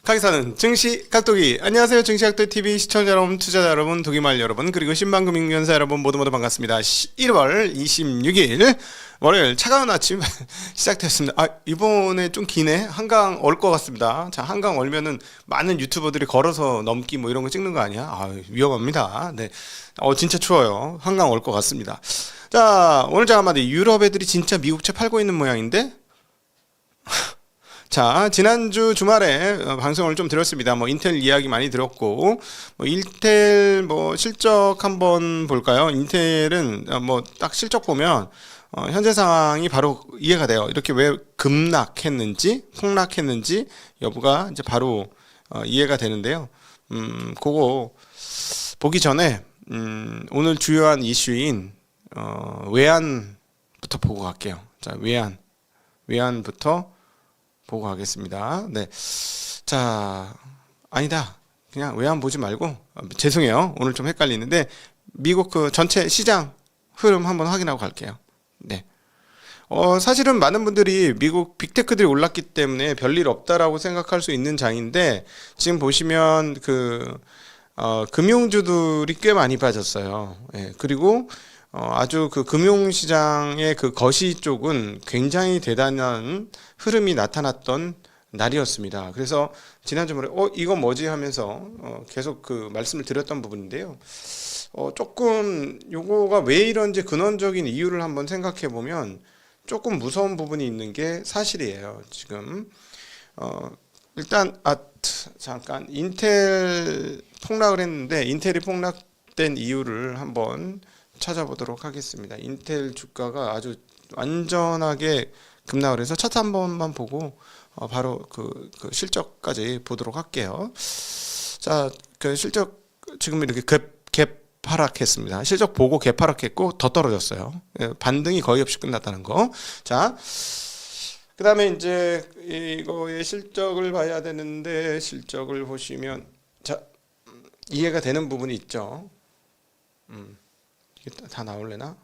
카기사는 증시 깍두기. 안녕하세요. 증시 깍두기 TV 시청자 여러분, 투자자 여러분, 도기말 여러분, 그리고 신방금융연사 여러분 모두 반갑습니다. 1월 26일 월요일 차가운 아침 시작됐습니다. 이번에 좀 기네. 한강 얼 것 같습니다. 자, 한강 얼면은 많은 유튜버들이 걸어서 넘기 뭐 이런 거 찍는 거 아니야? 위험합니다. 네. 진짜 추워요. 한강 얼 것 같습니다. 자, 오늘 잠깐만, 유럽 애들이 진짜 미국채 팔고 있는 모양인데? 자, 지난주 주말에 방송을 좀 드렸습니다. 인텔 이야기 많이 들었고, 인텔 실적 한번 볼까요? 인텔은 딱 실적 보면 현재 상황이 바로 이해가 돼요. 이렇게 왜 급락했는지, 폭락했는지 여부가 이제 바로 이해가 되는데요. 그거 보기 전에 오늘 주요한 이슈인 외환부터 보고 갈게요. 자, 외환부터 보고 가겠습니다. 네. 자, 아니다. 그냥 외환 보지 말고, 죄송해요. 오늘 좀 헷갈리는데, 미국 그 전체 시장 흐름 한번 확인하고 갈게요. 네. 사실은 많은 분들이 미국 빅테크들이 올랐기 때문에 별일 없다라고 생각할 수 있는 장인데, 지금 보시면 금융주들이 꽤 많이 빠졌어요. 예. 그리고 아주 그 금융시장의 그 거시 쪽은 굉장히 대단한 흐름이 나타났던 날이었습니다. 그래서 지난주 말에 이건 뭐지 하면서 계속 그 말씀을 드렸던 부분인데요. 조금 요거가 왜 이런지 근원적인 이유를 한번 생각해 보면 조금 무서운 부분이 있는 게 사실이에요. 지금 일단 잠깐 인텔 폭락을 했는데, 인텔이 폭락된 이유를 한번 찾아보도록 하겠습니다. 인텔 주가가 아주 완전하게 급락을 해서 차트 한 번만 보고 바로 그 실적까지 보도록 할게요. 자, 그 실적 지금 이렇게 개파락했습니다. 실적 보고 개파락했고 더 떨어졌어요. 반등이 거의 없이 끝났다는 거. 자, 그 다음에 이제 이거의 실적을 봐야 되는데, 실적을 보시면 자, 이해가 되는 부분이 있죠. 다 나올래나?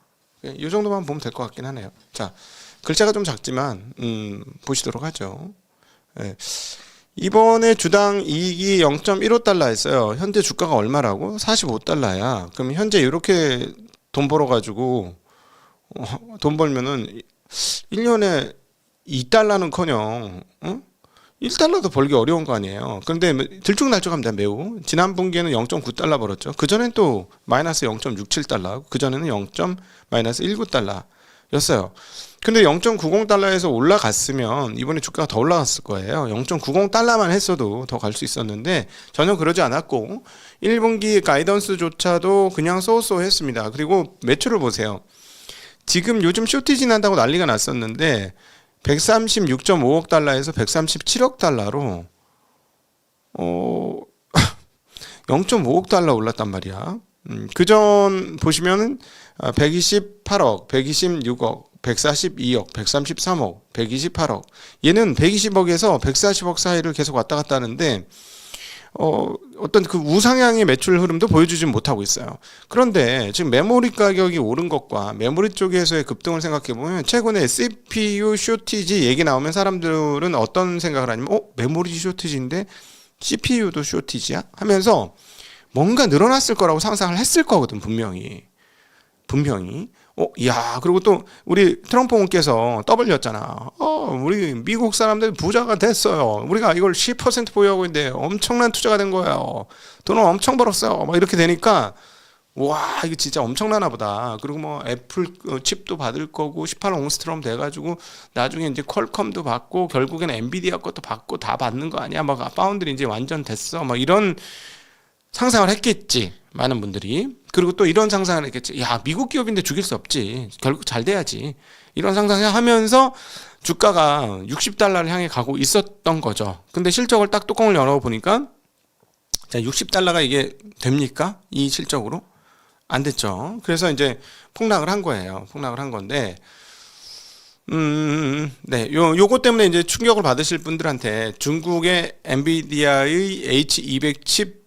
이 정도만 보면 될 것 같긴 하네요. 자, 글자가 좀 작지만 보시도록 하죠. 네. 이번에 주당 이익이 0.15달러였어요. 현재 주가가 얼마라고? 45달러야. 그럼 현재 이렇게 돈 벌어가지고 돈 벌면은 1년에 2달러는커녕 1달러도 벌기 어려운 거 아니에요. 그런데 들쭉날쭉합니다. 매우. 지난 분기에는 0.9달러 벌었죠. 그전엔 또 마이너스 0.67달러, 그전에는 0.19달러였어요. 근데 0.90달러에서 올라갔으면 이번에 주가가 더 올라갔을 거예요. 0.90달러만 했어도 더 갈 수 있었는데 전혀 그러지 않았고, 1분기 가이던스조차도 그냥 쏘쏘 했습니다. 그리고 매출을 보세요. 지금 요즘 쇼티지 난다고 난리가 났었는데 136.5억 달러에서 137억 달러로 0.5억 달러 올랐단 말이야. 그전 보시면은 128억, 126억, 142억, 133억, 128억. 얘는 120억에서 140억 사이를 계속 왔다 갔다 하는데 어떤 그 우상향의 매출 흐름도 보여주지 못하고 있어요. 그런데 지금 메모리 가격이 오른 것과 메모리 쪽에서의 급등을 생각해 보면, 최근에 CPU 쇼티지 얘기 나오면 사람들은 어떤 생각을 하냐면 메모리 쇼티지인데 CPU도 쇼티지야? 하면서 뭔가 늘어났을 거라고 상상을 했을 거거든, 분명히. 그리고 또 우리 트럼프 원께서 떠벌렸잖아. 우리 미국 사람들 부자가 됐어요. 우리가 이걸 10% 보유하고 있는데 엄청난 투자가 된 거예요. 돈을 엄청 벌었어요. 이렇게 되니까 와, 이거 진짜 엄청나나 보다. 그리고 애플 칩도 받을 거고 18옹스트럼 돼가지고 나중에 이제 퀄컴도 받고 결국에는 엔비디아 것도 받고 다 받는 거 아니야? 파운드리 이제 완전 됐어. 이런 상상을 했겠지, 많은 분들이. 그리고 또 이런 상상을 했겠지. 야, 미국 기업인데 죽일 수 없지. 결국 잘 돼야지. 이런 상상을 하면서 주가가 60달러를 향해 가고 있었던 거죠. 근데 실적을 딱 뚜껑을 열어보니까, 자, 60달러가 이게 됩니까? 이 실적으로? 안 됐죠. 그래서 이제 폭락을 한 거예요. 폭락을 한 건데, 네, 요거 때문에 이제 충격을 받으실 분들한테 중국의 엔비디아의 H200 칩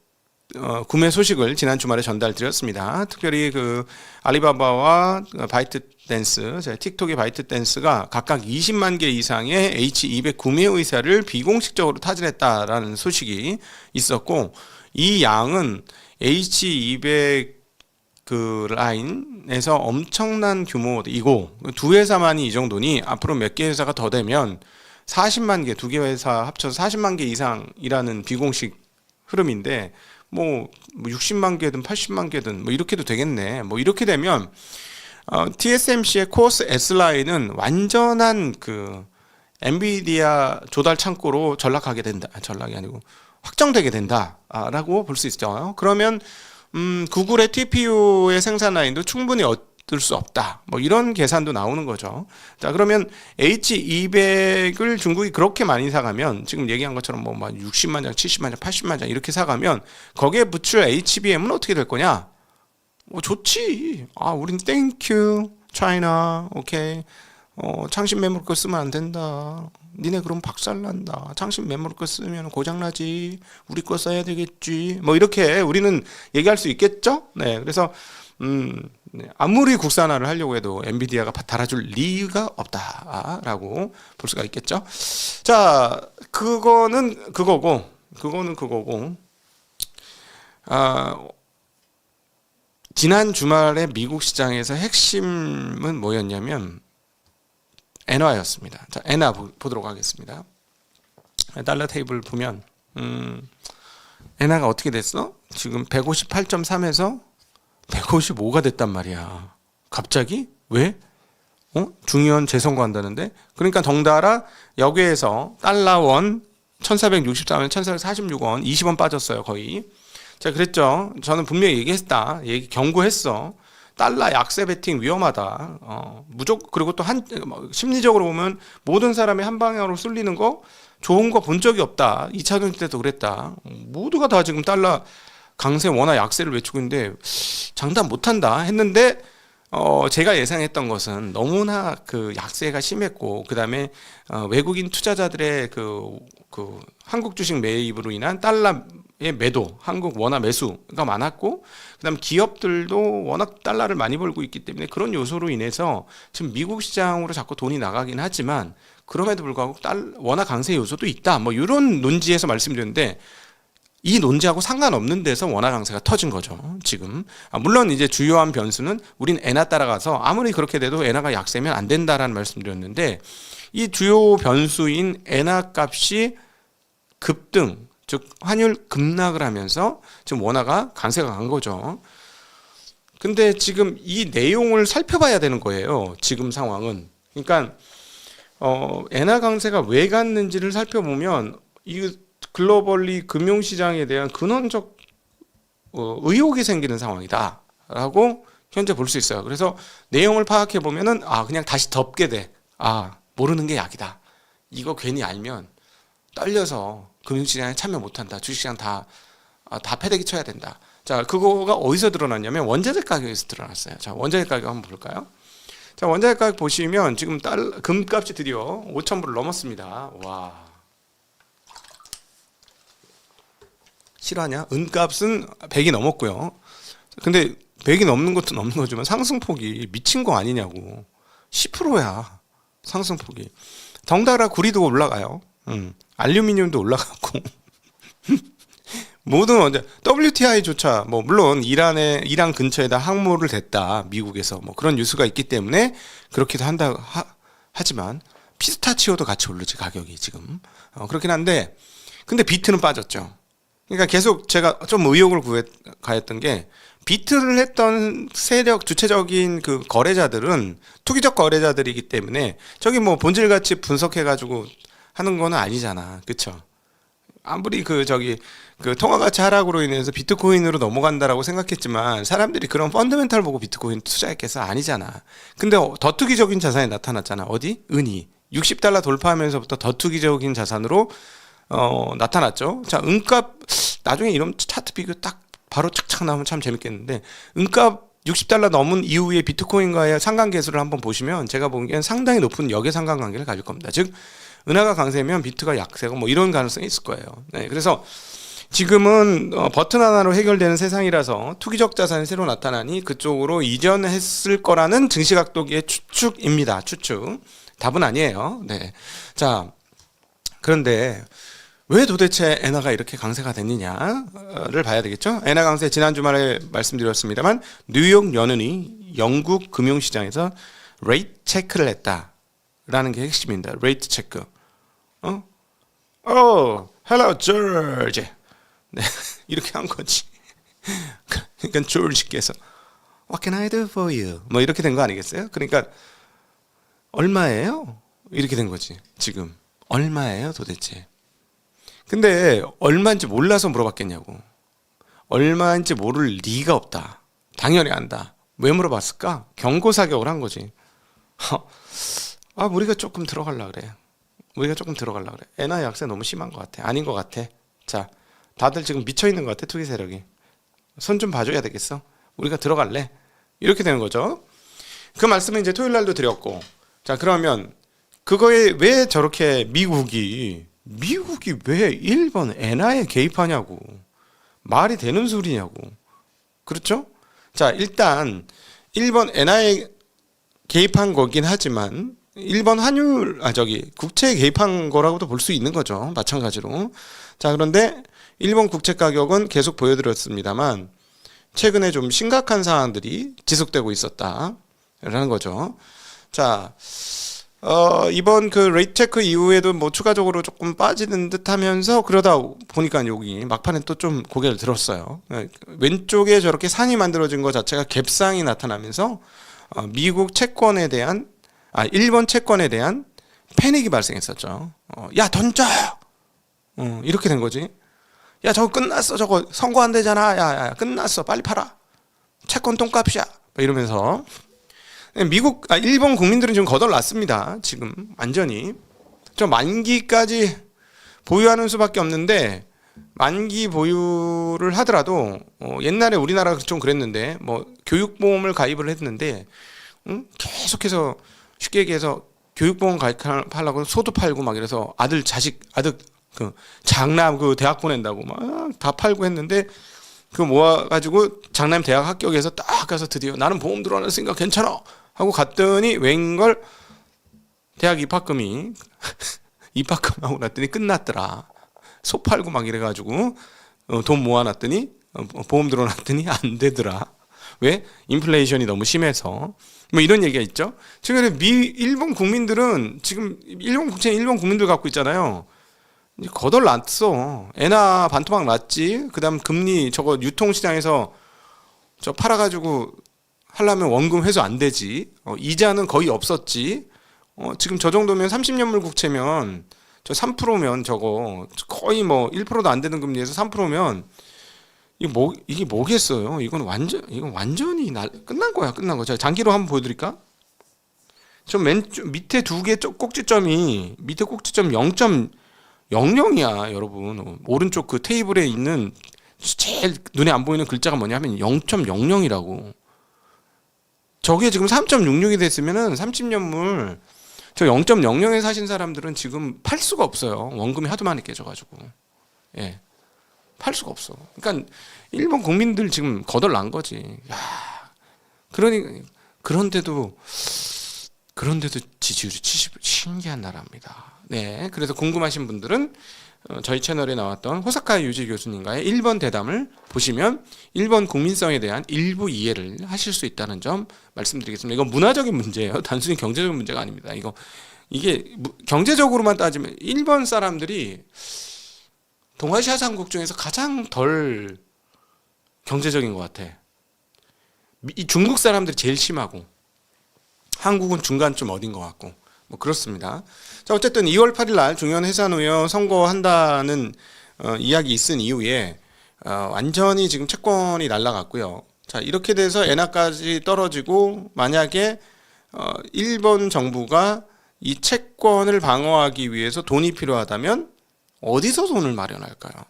구매 소식을 지난 주말에 전달드렸습니다. 특별히 그 알리바바와 바이트댄스, 틱톡의 바이트댄스가 각각 20만 개 이상의 H200 구매 의사를 비공식적으로 타진했다라는 소식이 있었고, 이 양은 H200 그 라인에서 엄청난 규모이고, 두 회사만이 이 정도니 앞으로 몇 개 회사가 더 되면 40만 개, 두 개 회사 합쳐서 40만 개 이상이라는 비공식 흐름인데, 뭐 60만 개든 80만 개든 뭐 이렇게도 되겠네. 뭐 이렇게 되면 TSMC의 코어스 S라인은 완전한 그 엔비디아 조달 창고로 전락하게 된다. 전락이 아니고 확정되게 된다라고 볼 수 있죠. 그러면 구글의 TPU의 생산 라인도 충분히 얻을 수 없다. 뭐 이런 계산도 나오는 거죠. 자, 그러면 H200을 중국이 그렇게 많이 사가면, 지금 얘기한 것처럼 뭐 60만 장, 70만 장, 80만 장 이렇게 사가면 거기에 붙일 HBM은 어떻게 될 거냐? 좋지. 우린 땡큐 차이나 오케이. 창신 메모리 거 쓰면 안 된다. 니네 그럼 박살난다. 창신 메모리 거 쓰면 고장나지. 우리 거 써야 되겠지. 뭐 이렇게 우리는 얘기할 수 있겠죠? 네, 그래서 아무리 국산화를 하려고 해도 엔비디아가 달아줄 리가 없다라고 볼 수가 있겠죠. 자, 그거는 그거고, 지난 주말에 미국 시장에서 핵심은 뭐였냐면 엔화였습니다. 자, 엔화 보도록 하겠습니다. 달러 테이블 보면 엔화가 어떻게 됐어? 지금 158.3에서 155가 됐단 말이야. 갑자기? 왜? 중요한 재선거한다는데? 그러니까 덩달아 여기에서 달러 원 1464원, 1446원, 20원 빠졌어요, 거의. 자, 그랬죠. 저는 분명히 얘기했다. 경고했어. 달러 약세 베팅 위험하다. 무조건. 그리고 또 심리적으로 보면 모든 사람이 한 방향으로 쏠리는 거 좋은 거 본 적이 없다. 2차 전지 때도 그랬다. 모두가 다 지금 달러 강세 원화 약세를 외치고 있는데 장담 못한다 했는데, 제가 예상했던 것은 너무나 그 약세가 심했고, 그 다음에 외국인 투자자들의 그 한국 주식 매입으로 인한 달러의 매도, 한국 원화 매수가 많았고, 그 다음 기업들도 워낙 달러를 많이 벌고 있기 때문에 그런 요소로 인해서 지금 미국 시장으로 자꾸 돈이 나가긴 하지만, 그럼에도 불구하고 원화 강세 요소도 있다. 뭐 이런 논지에서 말씀드렸는데, 이 논지하고 상관없는 데서 원화 강세가 터진 거죠, 지금. 물론 이제 주요한 변수는 우린 엔화 따라가서 아무리 그렇게 돼도 엔화가 약세면 안 된다라는 말씀드렸는데, 이 주요 변수인 엔화 값이 급등, 즉 환율 급락을 하면서 지금 원화가 강세가 간 거죠. 근데 지금 이 내용을 살펴봐야 되는 거예요, 지금 상황은. 그러니까 엔화 강세가 왜 갔는지를 살펴보면 이 글로벌리 금융시장에 대한 근원적 의혹이 생기는 상황이다라고 현재 볼 수 있어요. 그래서 내용을 파악해 보면은 그냥 다시 덮게 돼. 모르는 게 약이다. 이거 괜히 알면 떨려서 금융시장에 참여 못한다. 주식시장 다 패대기 쳐야 된다. 자, 그거가 어디서 드러났냐면 원자재 가격에서 드러났어요. 자, 원자재 가격 한번 볼까요? 자, 원자재 가격 보시면 지금 금값이 드디어 5,000불을 넘었습니다. 와. 실화냐? 은값은 100이 넘었고요. 근데 100이 넘는 것도 넘는 거지만 상승폭이 미친 거 아니냐고. 10%야. 상승폭이. 덩달아 구리도 올라가요. 알루미늄도 올라가고. 모든 WTI조차 뭐 물론 이란 근처에다 항모를 댔다. 미국에서 뭐 그런 뉴스가 있기 때문에 그렇기도 한다 하지만 피스타치오도 같이 오르지, 가격이 지금. 그렇긴 한데, 근데 비트는 빠졌죠. 그러니까 계속 제가 좀 의혹을 가했던 게, 비트를 했던 세력 주체적인 그 거래자들은 투기적 거래자들이기 때문에 저기 뭐 본질 가치 분석해 가지고 하는 거는 아니잖아. 그쵸? 아무리 그 통화 가치 하락으로 인해서 비트코인으로 넘어간다라고 생각했지만 사람들이 그런 펀더멘탈 보고 비트코인 투자했겠어? 아니잖아. 근데 더 투기적인 자산이 나타났잖아. 어디? 은이 60달러 돌파하면서부터 더 투기적인 자산으로 나타났죠. 자, 은값 나중에 이런 차트 비교 딱 바로 착착 나오면 참 재밌겠는데, 은값 60달러 넘은 이후에 비트코인과의 상관계수를 한번 보시면 제가 보기엔 상당히 높은 역의 상관관계를 가질 겁니다. 즉 은화가 강세면 비트가 약세고 뭐 이런 가능성이 있을 거예요. 네, 그래서 지금은 버튼 하나로 해결되는 세상이라서 투기적 자산이 새로 나타나니 그쪽으로 이전했을 거라는 증시각도기의 추측입니다. 추측. 답은 아니에요. 네. 자, 그런데 왜 도대체 엔화가 이렇게 강세가 됐느냐를 봐야 되겠죠. 엔화 강세 지난 주말에 말씀드렸습니다만 뉴욕 연은이 영국 금융시장에서 레이트 체크를 했다라는 게 핵심입니다. 레이트 체크. hello George. 네, 이렇게 한 거지. 그러니까 조지께서 What can I do for you? 뭐 이렇게 된 거 아니겠어요? 그러니까 얼마예요? 이렇게 된 거지. 지금 얼마예요 도대체? 근데 얼마인지 몰라서 물어봤겠냐고. 얼마인지 모를 리가 없다. 당연히 안다. 왜 물어봤을까? 경고 사격을 한 거지. 우리가 조금 들어갈라 그래. 엔화 약세 너무 심한 것 같아. 아닌 것 같아. 자, 다들 지금 미쳐 있는 것 같아. 투기 세력이. 손 좀 봐줘야 되겠어. 우리가 들어갈래. 이렇게 되는 거죠. 그 말씀을 이제 토요일 날도 드렸고. 자, 그러면 그거에 왜 저렇게 미국이 왜 일본 엔화에 개입하냐고. 말이 되는 소리냐고. 그렇죠? 자, 일단 일본 엔화에 개입한 거긴 하지만 일본 환율 국채에 개입한 거라고도 볼 수 있는 거죠. 마찬가지로. 자, 그런데 일본 국채 가격은 계속 보여드렸습니다만 최근에 좀 심각한 상황들이 지속되고 있었다라는 거죠. 자, 이번 그 레이트 체크 이후에도 뭐 추가적으로 조금 빠지는 듯하면서 그러다 보니까 여기 막판에 또 좀 고개를 들었어요. 왼쪽에 저렇게 산이 만들어진 것 자체가 갭상이 나타나면서 미국 채권에 대한 일본 채권에 대한 패닉이 발생했었죠. 야 던져! 이렇게 된 거지. 야 저거 끝났어. 저거 선고 안 되잖아. 야 끝났어. 빨리 팔아. 채권 똥값이야. 이러면서 일본 국민들은 지금 거덜났습니다. 지금 완전히 저 만기까지 보유하는 수밖에 없는데 만기 보유를 하더라도 옛날에 우리나라가 좀 그랬는데 뭐 교육보험을 가입을 했는데 계속해서 쉽게 얘기해서 교육보험 가입하려고 소도 팔고 막 이래서 아들 그 장남 그 대학 보낸다고 막 다 팔고 했는데 그 모아가지고 장남 대학 합격해서 딱 가서 드디어 나는 보험 들어왔으니까 괜찮아 하고 갔더니 웬걸 대학 입학금이 입학금하고 났더니 끝났더라. 소 팔고 막 이래가지고 돈 모아놨더니 보험 들어놨더니 안 되더라. 왜? 인플레이션이 너무 심해서. 뭐 이런 얘기가 있죠. 최근에 일본 국민들은 지금 일본 국채 일본 국민들 갖고 있잖아요. 거덜났어. 엔화 반토막 났지. 그다음 금리 저거 유통시장에서 저 팔아가지고 하려면 원금 회수 안 되지. 이자는 거의 없었지. 지금 저 정도면 30년물 국채면 저 3%면 저거 거의 뭐 1%도 안 되는 금리에서 3%면 이게 뭐겠어요? 이건 완전히 끝난 거야. 끝난 거. 자, 장기로 한번 보여드릴까? 저 밑에 두 개 꼭지점이 밑에 꼭지점 0.00이야, 여러분. 오른쪽 그 테이블에 있는 제일 눈에 안 보이는 글자가 뭐냐면 0.00이라고. 저게 지금 3.66이 됐으면은 30년물 저 0.00에 사신 사람들은 지금 팔 수가 없어요. 원금이 하도 많이 깨져가지고. 예. 팔 수가 없어. 그러니까 일본 국민들 지금 거덜난 거지. 야, 그런데도 지지율이 70 신기한 나라입니다. 네, 그래서 궁금하신 분들은 저희 채널에 나왔던 호사카 유지 교수님과의 1번 대담을 보시면 일본 국민성에 대한 일부 이해를 하실 수 있다는 점 말씀드리겠습니다. 이건 문화적인 문제예요. 단순히 경제적인 문제가 아닙니다. 이게 경제적으로만 따지면 일본 사람들이 동아시아 삼국 중에서 가장 덜 경제적인 것 같아. 이 중국 사람들이 제일 심하고 한국은 중간쯤 어딘 것 같고 뭐 그렇습니다. 자, 어쨌든 2월 8일 날 중요한 해산후여 선고한다는 이야기 있은 이후에 완전히 지금 채권이 날라갔고요. 자, 이렇게 돼서 엔화까지 떨어지고 만약에 일본 정부가 이 채권을 방어하기 위해서 돈이 필요하다면 어디서 돈을 마련할까요?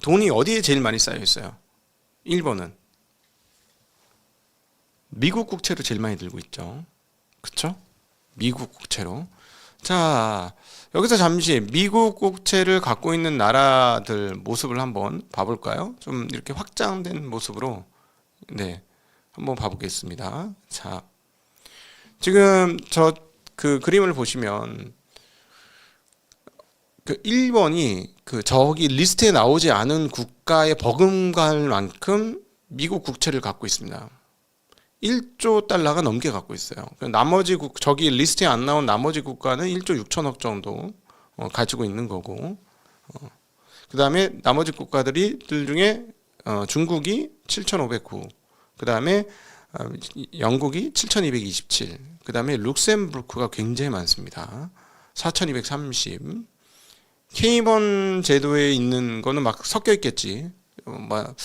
돈이 어디에 제일 많이 쌓여 있어요? 일본은 미국 국채로 제일 많이 들고 있죠. 그렇죠? 미국 국채로. 자, 여기서 잠시 미국 국채를 갖고 있는 나라들 모습을 한번 봐볼까요? 좀 이렇게 확장된 모습으로 네, 한번 봐보겠습니다. 자, 지금 저 그 그림을 보시면 그 1번이 그 저기 리스트에 나오지 않은 국가에 버금갈 만큼 미국 국채를 갖고 있습니다. 1조 달러가 넘게 갖고 있어요. 나머지 저기 리스트에 안 나온 나머지 국가는 1조 6천억 정도 가지고 있는 거고, 그 다음에 나머지 국가들 중에 중국이 7,509, 그 다음에 영국이 7,227, 그 다음에 룩셈부르크가 굉장히 많습니다. 4,230. 케이번 제도에 있는 거는 막 섞여 있겠지. 막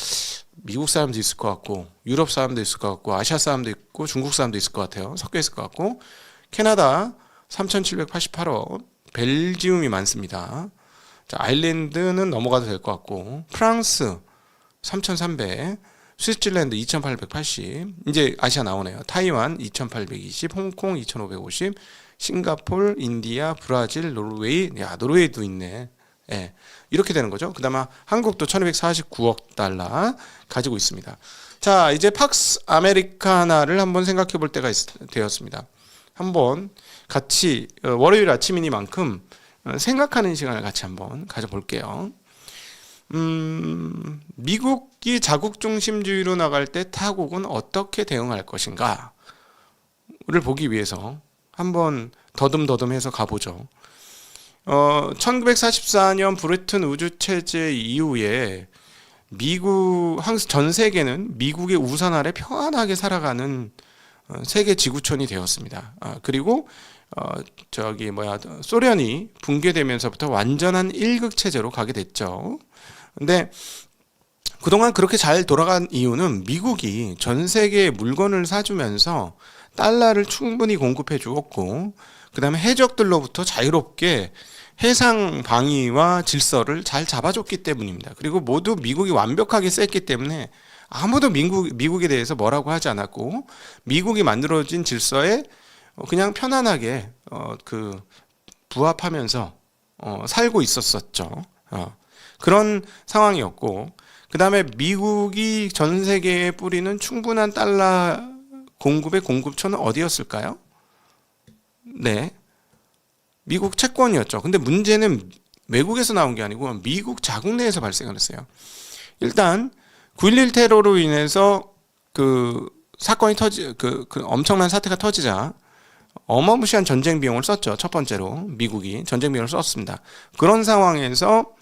미국 사람도 있을 것 같고, 유럽 사람도 있을 것 같고, 아시아 사람도 있고, 중국 사람도 있을 것 같아요. 섞여 있을 것 같고, 캐나다 3,788억, 벨지움이 많습니다. 자, 아일랜드는 넘어가도 될 것 같고, 프랑스 3,300, 스위스랜드 2,880, 이제 아시아 나오네요. 타이완 2,820, 홍콩 2,550, 싱가폴, 인디아, 브라질, 노르웨이, 야, 노르웨이도 있네. 예, 이렇게 되는 거죠. 그 다음에 한국도 1249억 달러 가지고 있습니다. 자, 이제 팍스 아메리카나를 한번 생각해 볼 때가 되었습니다. 한번 같이 월요일 아침이니만큼 생각하는 시간을 같이 한번 가져볼게요. 미국이 자국 중심주의로 나갈 때 타국은 어떻게 대응할 것인가를 보기 위해서 한번 더듬더듬해서 가보죠. 1944년 브레튼 우주체제 이후에 전 세계는 미국의 우산 아래 평안하게 살아가는 세계 지구촌이 되었습니다. 그리고 소련이 붕괴되면서부터 완전한 일극 체제로 가게 됐죠. 근데 그동안 그렇게 잘 돌아간 이유는 미국이 전 세계에 물건을 사주면서 달러를 충분히 공급해 주었고, 그 다음에 해적들로부터 자유롭게 해상 방위와 질서를 잘 잡아줬기 때문입니다. 그리고 모두 미국이 완벽하게 셌기 때문에 아무도 미국에 대해서 뭐라고 하지 않았고, 미국이 만들어진 질서에 그냥 편안하게 부합하면서 살고 있었었죠. 그런 상황이었고, 그 다음에 미국이 전 세계에 뿌리는 충분한 달러 공급의 공급처는 어디였을까요? 네, 미국 채권이었죠. 근데 문제는 외국에서 나온 게 아니고 미국 자국 내에서 발생을 했어요. 일단 9.11 테러로 인해서 그 사건이 그 엄청난 사태가 터지자 어마무시한 전쟁 비용을 썼죠. 첫 번째로 미국이 전쟁 비용을 썼습니다. 그런 상황에서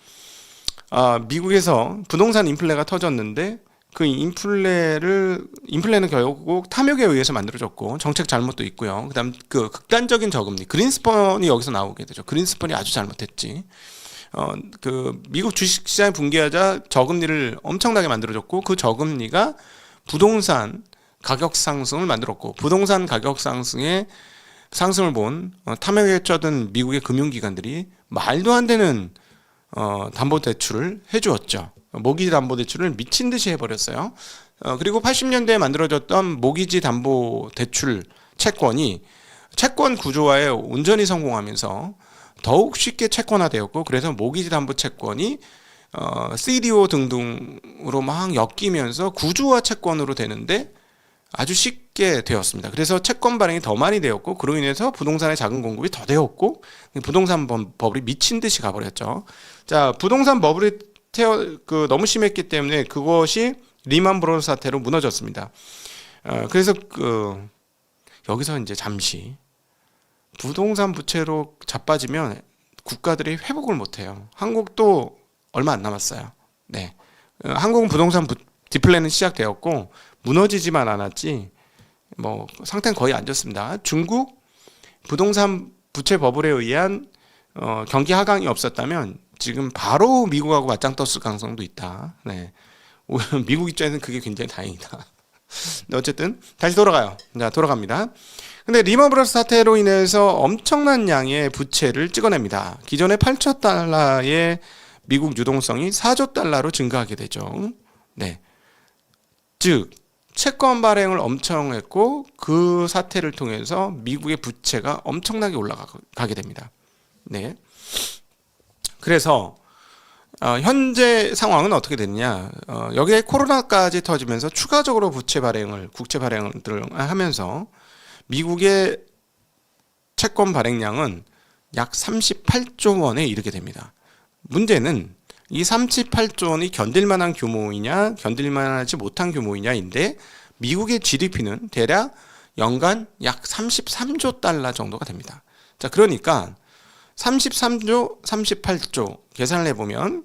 미국에서 부동산 인플레가 터졌는데, 그 인플레는 결국 탐욕에 의해서 만들어졌고 정책 잘못도 있고요. 그다음 그 극단적인 저금리, 그린스펀이 여기서 나오게 되죠. 그린스펀이 아주 잘못했지. 그 미국 주식시장이 붕괴하자 저금리를 엄청나게 만들어졌고, 그 저금리가 부동산 가격 상승을 만들었고, 부동산 가격 상승을 본 탐욕에 쩌든 미국의 금융기관들이 말도 안 되는 담보대출을 해주었죠. 모기지 담보대출을 미친 듯이 해버렸어요. 그리고 80년대에 만들어졌던 모기지 담보대출 채권이 채권 구조화에 온전히 성공하면서 더욱 쉽게 채권화되었고, 그래서 모기지 담보 채권이 CDO 등등으로 막 엮이면서 구조화 채권으로 되는데 아주 쉽게 되었습니다. 그래서 채권 발행이 더 많이 되었고, 그로 인해서 부동산의 자금 공급이 더 되었고, 부동산 버블이 미친 듯이 가버렸죠. 자, 부동산 버블이 너무 심했기 때문에 그것이 리만 브러더스 사태로 무너졌습니다. 그래서 여기서 이제 잠시 부동산 부채로 자빠지면 국가들이 회복을 못해요. 한국도 얼마 안 남았어요. 네, 한국은 부동산 디플레는 시작되었고 무너지지만 않았지 뭐 상태는 거의 안 좋습니다. 중국 부동산 부채 버블에 의한 경기 하강이 없었다면 지금 바로 미국하고 맞짱 떴을 가능성도 있다. 네, 미국 입장에서는 그게 굉장히 다행이다. 어쨌든 다시 돌아가요. 자, 돌아갑니다. 근데 리먼 브러더스 사태로 인해서 엄청난 양의 부채를 찍어냅니다. 기존의 8조 달러의 미국 유동성이 4조 달러로 증가하게 되죠. 네, 즉 채권 발행을 엄청 했고 그 사태를 통해서 미국의 부채가 엄청나게 올라가게 됩니다. 네. 그래서 현재 상황은 어떻게 됐냐? 여기에 코로나까지 터지면서 추가적으로 국채 발행을 하면서 미국의 채권 발행량은 약 38조 원에 이르게 됩니다. 문제는 이 38조 원이 견딜만한 규모이냐 견딜만하지 못한 규모이냐인데 미국의 GDP는 대략 연간 약 33조 달러 정도가 됩니다. 자, 그러니까 33조, 38조 계산을 해보면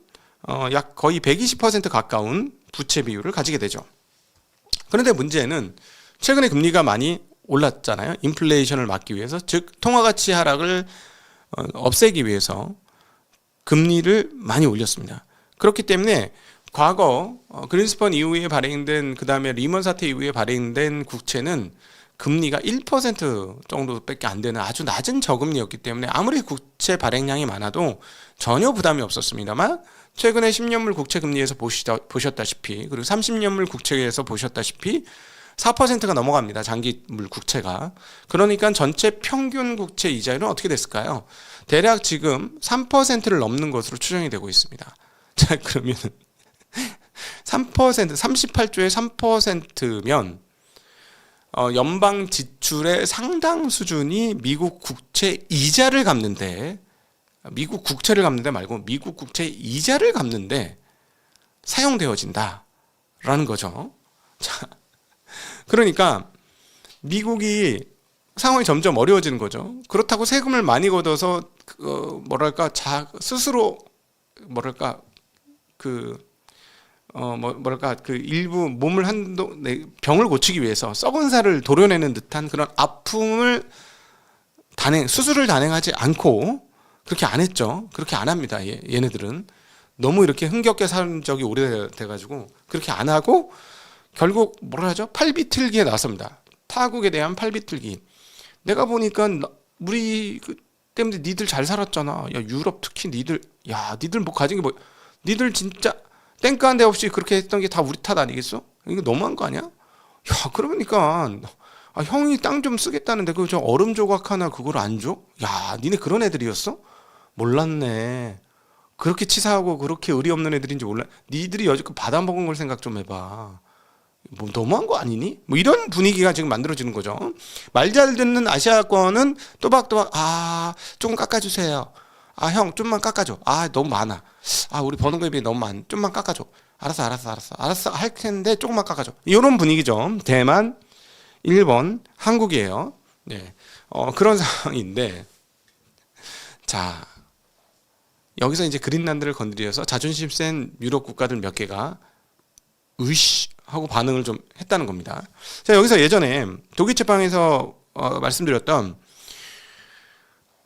약 거의 120% 가까운 부채 비율을 가지게 되죠. 그런데 문제는 최근에 금리가 많이 올랐잖아요. 인플레이션을 막기 위해서, 즉 통화가치 하락을 없애기 위해서 금리를 많이 올렸습니다. 그렇기 때문에 과거 그린스펀 이후에 발행된, 그 다음에 리먼 사태 이후에 발행된 국채는 금리가 1% 정도밖에 안 되는 아주 낮은 저금리였기 때문에 아무리 국채 발행량이 많아도 전혀 부담이 없었습니다만, 최근에 10년물 국채 금리에서 보셨다시피, 그리고 30년물 국채에서 보셨다시피 4%가 넘어갑니다. 장기물 국채가. 그러니까 전체 평균 국채 이자율은 어떻게 됐을까요? 대략 지금 3%를 넘는 것으로 추정이 되고 있습니다. 자, 그러면 3%, 38조의 3%면 연방 지출의 상당 수준이 미국 국채 이자를 갚는데, 미국 국채를 갚는데 말고 미국 국채 이자를 갚는데 사용되어진다라는 거죠. 자, 그러니까 미국이 상황이 점점 어려워지는 거죠. 그렇다고 세금을 많이 걷어서 스스로 일부 몸을 병을 고치기 위해서 썩은 살을 도려내는 듯한 그런 아픔을 수술을 단행하지 않고 그렇게 안 했죠. 그렇게 안 합니다. 얘네들은 너무 이렇게 흥겹게 산 적이 오래돼가지고 그렇게 안 하고 결국 팔비틀기에 나섭니다. 타국에 대한 팔비틀기. 내가 보니까 우리 때문에 니들 잘 살았잖아. 야, 유럽 특히 니들 뭐 가진 게 니들 진짜 땡깡 한 데 없이 그렇게 했던 게 다 우리 탓 아니겠어? 이거 너무한 거 아니야? 야, 그러니까 형이 땅 좀 쓰겠다는데 저 얼음 조각 하나 그걸 안 줘? 야, 니네 그런 애들이었어? 몰랐네. 그렇게 치사하고 그렇게 의리 없는 애들인지 몰라. 니들이 여지껏 받아먹은 걸 생각 좀 해봐. 뭐 너무한 거 아니니? 뭐 이런 분위기가 지금 만들어지는 거죠. 말 잘 듣는 아시아권은 또박또박 조금 깎아주세요. 형 좀만 깎아줘. 너무 많아. 우리 버는 거에 비해 너무 많아. 좀만 깎아줘. 알았어 할 텐데 조금만 깎아줘. 이런 분위기죠. 대만, 일본, 한국이에요. 네, 그런 상황인데, 자, 여기서 이제 그린란드를 건드려서 자존심 센 유럽 국가들 몇 개가 으이씨 하고 반응을 좀 했다는 겁니다. 자, 여기서 예전에 독일 책방에서 말씀드렸던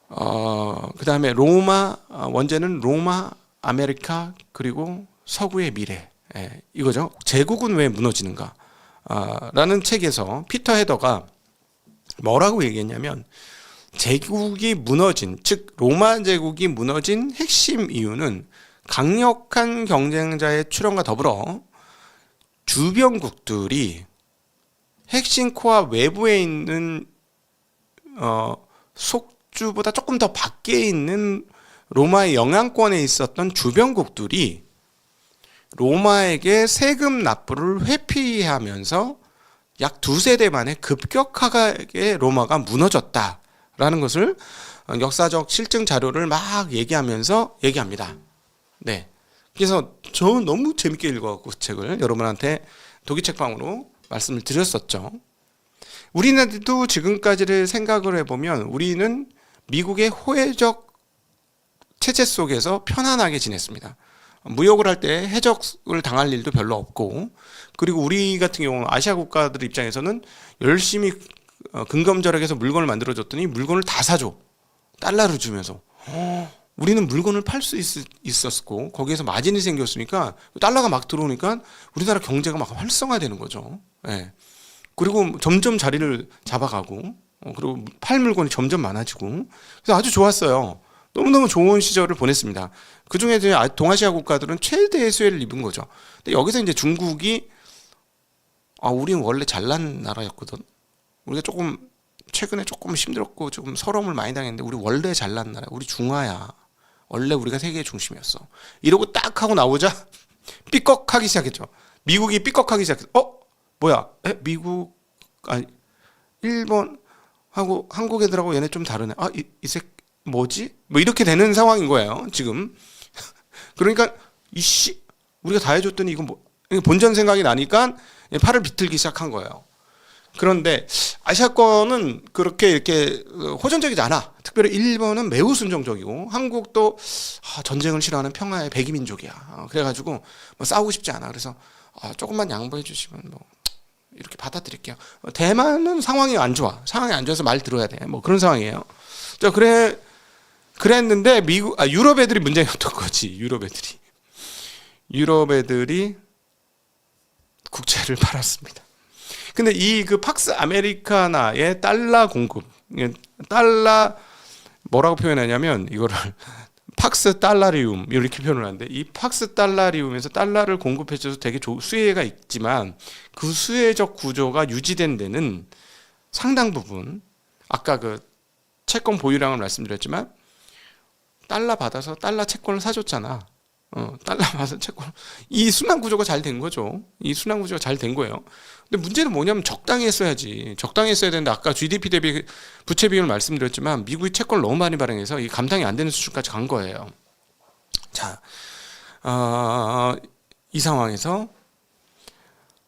그 다음에 로마, 원제는 로마, 아메리카, 그리고 서구의 미래, 이거죠. 제국은 왜 무너지는가 라는 책에서 피터 헤더가 뭐라고 얘기했냐면, 제국이 무너진, 즉 로마 제국이 무너진 핵심 이유는 강력한 경쟁자의 출현과 더불어 주변국들이 핵심 코어 외부에 있는 속주보다 조금 더 밖에 있는 로마의 영향권에 있었던 주변국들이 로마에게 세금 납부를 회피하면서 약 두세 대 만에 급격하게 로마가 무너졌다라는 것을 역사적 실증 자료를 막 얘기합니다. 네. 그래서 저 너무 재밌게 읽어갖고 그 책을 여러분한테 독일 책방으로 말씀을 드렸었죠. 우리나라도 지금까지를 생각을 해보면 우리는 미국의 호혜적 체제 속에서 편안하게 지냈습니다. 무역을 할 때 해적을 당할 일도 별로 없고, 그리고 우리 같은 경우는 아시아 국가들 입장에서는 열심히 근검절약해서 물건을 만들어줬더니 물건을 다 사줘. 달러를 주면서. 우리는 물건을 팔 수 있었고 거기에서 마진이 생겼으니까 달러가 막 들어오니까 우리나라 경제가 막 활성화되는 거죠. 예. 그리고 점점 자리를 잡아가고 그리고 팔 물건이 점점 많아지고, 그래서 아주 좋았어요. 너무너무 좋은 시절을 보냈습니다. 그중에 동아시아 국가들은 최대의 수혜를 입은 거죠. 근데 여기서 이제 중국이 우리는 원래 잘난 나라였거든. 우리가 조금 최근에 조금 힘들었고 조금 서러움을 많이 당했는데 우리 원래 잘난 나라. 우리 중화야. 원래 우리가 세계의 중심이었어. 이러고 딱 하고 나오자 삐걱하기 시작했죠. 미국이 삐걱하기 시작했어. 뭐야? 미국 아니 일본 하고 한국 애들하고 얘네 좀 다르네. 이색 뭐지? 뭐 이렇게 되는 상황인 거예요. 지금. 그러니까 이씨 우리가 다 해줬더니 이건 뭐 본전 생각이 나니까 팔을 비틀기 시작한 거예요. 그런데 아시아권은 그렇게 이렇게 호전적이지 않아. 특별히 일본은 매우 순종적이고 한국도 전쟁을 싫어하는 평화의 백이민족이야. 그래가지고 뭐 싸우고 싶지 않아. 그래서 조금만 양보해 주시면 뭐 이렇게 받아들일게요. 대만은 상황이 안 좋아. 상황이 안 좋아서 말 들어야 돼. 뭐 그런 상황이에요. 그랬는데 유럽 애들이 문제였던 거지. 유럽 애들이 국채를 팔았습니다. 근데 그 팍스 아메리카나의 달러 공급, 달러 뭐라고 표현하냐면 이거를 팍스 달라리움 이렇게 표현을 하는데 이 팍스 달라리움에서 달러를 공급해줘서 되게 수혜가 있지만 그 수혜적 구조가 유지된 데는 상당 부분 아까 그 채권 보유량을 말씀드렸지만 달러 받아서 달러 채권을 사줬잖아. 달러 받아서 채권 이 순환 구조가 잘 된 거죠. 이 순환 구조가 잘 된 거예요. 근데 문제는 뭐냐면 적당히 했어야지. 적당히 했어야 되는데 아까 GDP 대비 부채 비율을 말씀드렸지만 미국이 채권을 너무 많이 발행해서 이 감당이 안 되는 수준까지 간 거예요. 자, 이 상황에서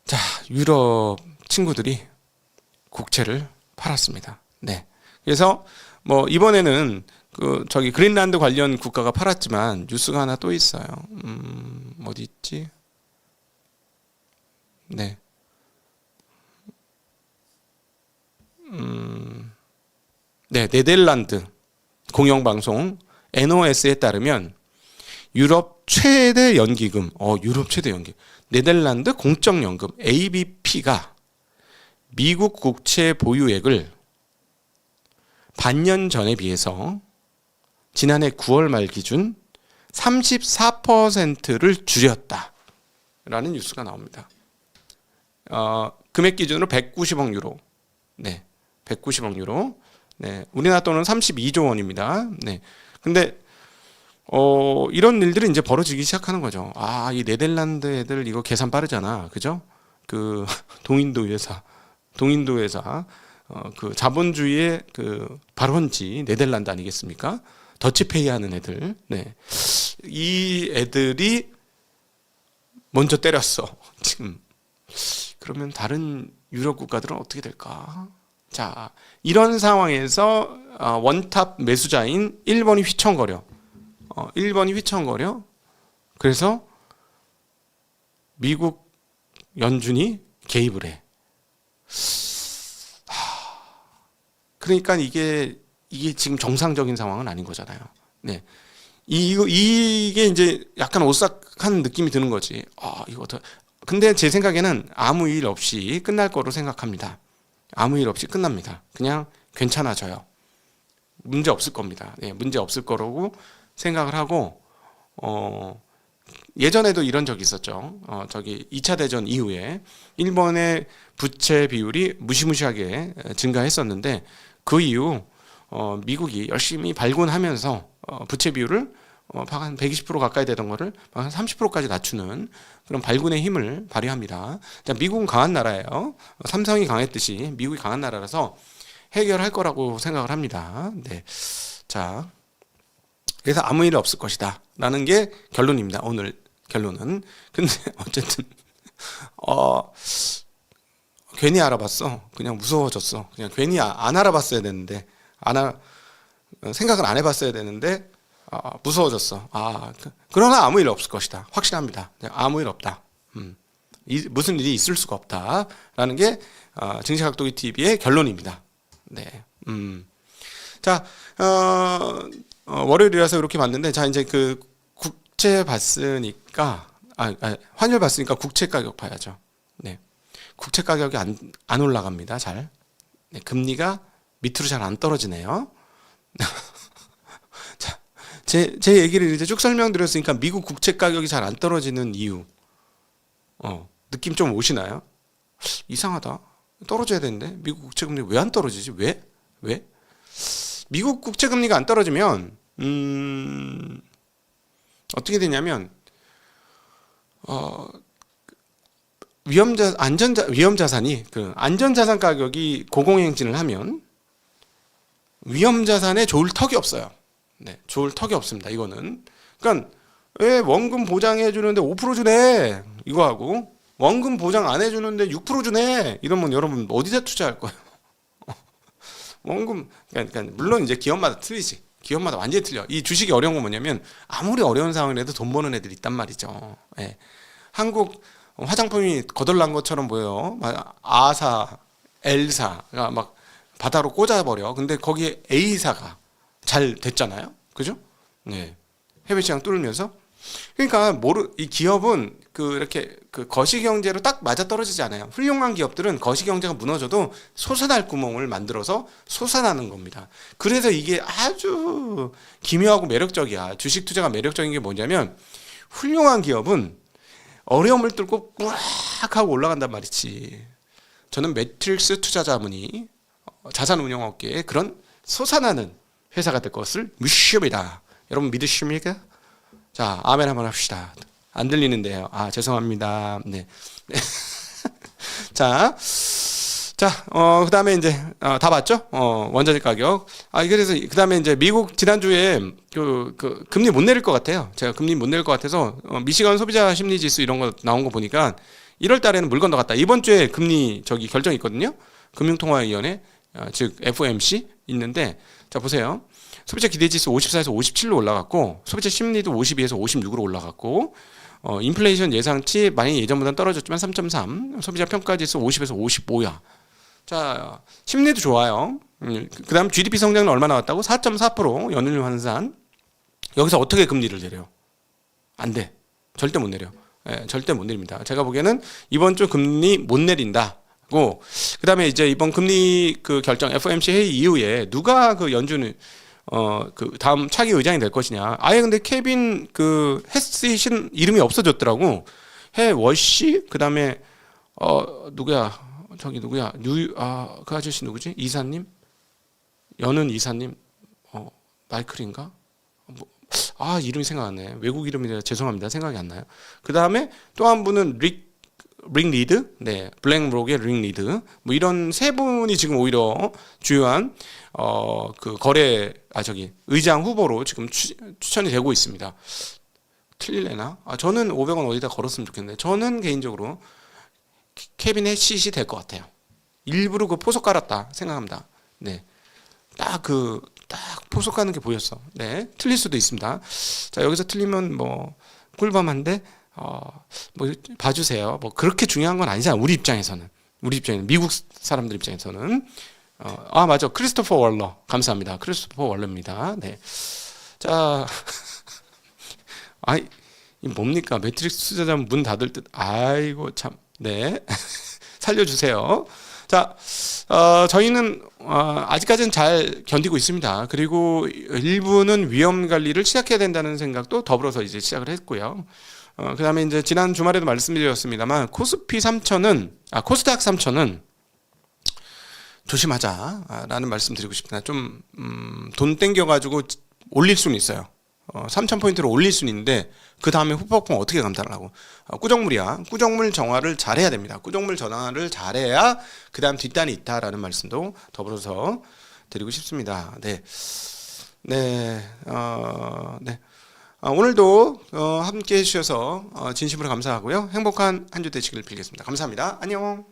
자 유럽 친구들이 국채를 팔았습니다. 네. 그래서 뭐 이번에는 그린란드 관련 국가가 팔았지만 뉴스가 하나 또 있어요. 어디 있지? 네. 네, 네덜란드 공영방송 NOS에 따르면 유럽 최대 연기금, 네덜란드 공적연금 ABP가 미국 국채 보유액을 반년 전에 비해서 지난해 9월 말 기준 34%를 줄였다라는 뉴스가 나옵니다. 금액 기준으로 190억 유로. 네, 190억 유로. 네, 우리나라 돈은 32조 원입니다. 네, 근데 이런 일들이 이제 벌어지기 시작하는 거죠. 이 네덜란드 애들 이거 계산 빠르잖아, 그죠? 그 동인도 회사, 그 자본주의의 그 발원지 네덜란드 아니겠습니까? 더치페이 하는 애들. 네. 이 애들이 먼저 때렸어. 지금. 그러면 다른 유럽 국가들은 어떻게 될까? 자, 이런 상황에서 원탑 매수자인 일본이 휘청거려. 그래서 미국 연준이 개입을 해. 그러니까 이게 지금 정상적인 상황은 아닌 거잖아요. 네. 이게 이제 약간 오싹한 느낌이 드는 거지. 근데 제 생각에는 아무 일 없이 끝날 거로 생각합니다. 아무 일 없이 끝납니다. 그냥 괜찮아져요. 문제 없을 겁니다. 네, 문제 없을 거라고 생각을 하고, 예전에도 이런 적이 있었죠. 2차 대전 이후에 일본의 부채 비율이 무시무시하게 증가했었는데 그 이후 미국이 열심히 발군하면서 부채 비율을 한 120% 가까이 되던 거를 한 30%까지 낮추는 그런 발군의 힘을 발휘합니다. 자, 미국은 강한 나라예요. 삼성이 강했듯이 미국이 강한 나라라서 해결할 거라고 생각을 합니다. 네. 자, 그래서 아무 일 없을 것이다 라는 게 결론입니다. 오늘 결론은. 근데 어쨌든 괜히 알아봤어. 그냥 무서워졌어. 그냥 괜히 안 알아봤어야 되는데 생각을 안 해봤어야 되는데 무서워졌어. 그러나 아무 일 없을 것이다. 확실합니다. 아무 일 없다. 무슨 일이 있을 수가 없다라는 게 증시각도기 TV의 결론입니다. 네. 자, 월요일이라서 이렇게 봤는데, 자 이제 그 국채 봤으니까 환율 봤으니까 국채 가격 봐야죠. 네. 국채 가격이 안 올라갑니다. 잘. 네, 금리가 밑으로 잘 안 떨어지네요. 자, 제 얘기를 이제 쭉 설명드렸으니까 미국 국채 가격이 잘 안 떨어지는 이유, 느낌 좀 오시나요? 이상하다. 떨어져야 되는데 미국 국채금리 왜 안 떨어지지? 왜? 왜? 미국 국채금리가 안 떨어지면 어떻게 되냐면 위험자산이 그 안전자산 가격이 고공행진을 하면 위험자산에 좋을 턱이 없어요. 네, 좋을 턱이 없습니다. 이거는 그러니까 왜 원금 보장해 주는데 5% 주네 이거 하고 원금 보장 안 해주는데 6% 주네 이러면 여러분 어디다 투자할 거예요? 원금 그러니까 물론 이제 기업마다 틀리지. 기업마다 완전히 틀려. 이 주식이 어려운 건 뭐냐면 아무리 어려운 상황이라도 돈 버는 애들이 있단 말이죠. 예. 한국 화장품이 거덜난 것처럼 보여요. A사, L사가 막 바다로 꽂아버려. 근데 거기에 A사가 잘 됐잖아요. 그죠? 네. 해외 시장 뚫으면서. 그러니까 이 기업은 이렇게 거시 경제로 딱 맞아 떨어지지 않아요. 훌륭한 기업들은 거시 경제가 무너져도 솟아날 구멍을 만들어서 솟아나는 겁니다. 그래서 이게 아주 기묘하고 매력적이야. 주식 투자가 매력적인 게 뭐냐면 훌륭한 기업은 어려움을 뚫고 꽉 하고 올라간단 말이지. 저는 매트릭스 투자자문이 자산운용업계에 그런 솟아나는 회사가 될 것을 믿습니다. 여러분 믿으십니까? 자, 아멘 한번 합시다. 안 들리는데요. 아, 죄송합니다. 네. 자, 그 다음에 이제, 다 봤죠? 원자재 가격. 그래서 그 다음에 이제 미국 지난주에 금리 못 내릴 것 같아요. 제가 금리 못 내릴 것 같아서, 미시간 소비자 심리 지수 이런 거 나온 거 보니까 1월 달에는 물 건너갔다. 이번 주에 금리 결정이 있거든요. 금융통화위원회, 즉 FOMC 있는데, 자, 보세요. 소비자 기대지수 54에서 57로 올라갔고 소비자 심리도 52에서 56으로 올라갔고 인플레이션 예상치 많이 예전보다는 떨어졌지만 3.3 소비자 평가지수 50에서 55야. 자, 심리도 좋아요. 그 다음 GDP 성장은 얼마 나왔다고? 4.4% 연율 환산. 여기서 어떻게 금리를 내려요? 안 돼. 절대 못 내려. 절대 못 내립니다. 제가 보기에는 이번 주 금리 못 내린다고. 그 다음에 이제 이번 금리 결정 FOMC 회의 이후에 누가 연준을 다음 차기 의장이 될 것이냐. 아예 근데 케빈 헤스신 이름이 없어졌더라고. 해 월시 그다음에 누구야? 누구야? 그 아저씨 누구지? 이사님? 여는 이사님? 마이클인가? 이름이 생각 안 나요. 외국 이름이라 죄송합니다. 생각이 안 나요. 그다음에 또 한 분은 링 리드, 네, 블랙록의 링 리드, 뭐 이런 세 분이 지금 오히려 주요한 의장 후보로 지금 추천이 되고 있습니다. 틀릴래나? 저는 500원 어디다 걸었으면 좋겠는데 저는 개인적으로 케빈 해시시 될 것 같아요. 일부러 포석 깔았다 생각합니다. 네, 딱 포석 가는 게 보였어. 네, 틀릴 수도 있습니다. 자, 여기서 틀리면 뭐 꿀밤한데. 뭐 봐주세요. 뭐 그렇게 중요한 건 아니잖아요. 우리 입장에서는 미국 사람들 입장에서는 맞아. 크리스토퍼 월러 감사합니다. 크리스토퍼 월러입니다. 네. 자, 이 뭡니까? 매트릭스 투자자문 문 닫을 듯. 아이고 참. 네. 살려주세요. 자, 저희는 아직까지는 잘 견디고 있습니다. 그리고 일부는 위험 관리를 시작해야 된다는 생각도 더불어서 이제 시작을 했고요. 그 다음에 이제 지난 주말에도 말씀드렸습니다만 코스피 3천은 코스닥 3천은 조심하자라는 말씀 드리고 싶습니다. 좀 돈 땡겨가지고 올릴 수는 있어요. 3,000포인트로 올릴 수는 있는데 그 다음에 후폭풍 어떻게 감당을 하고 꾸정물이야. 꾸정물 정화를 잘해야 됩니다. 꾸정물 정화를 잘해야 그 다음 뒷단이 있다라는 말씀도 더불어서 드리고 싶습니다. 네, 네, 네. 오늘도 함께 해주셔서 진심으로 감사하고요. 행복한 한 주 되시길 빌겠습니다. 감사합니다. 안녕.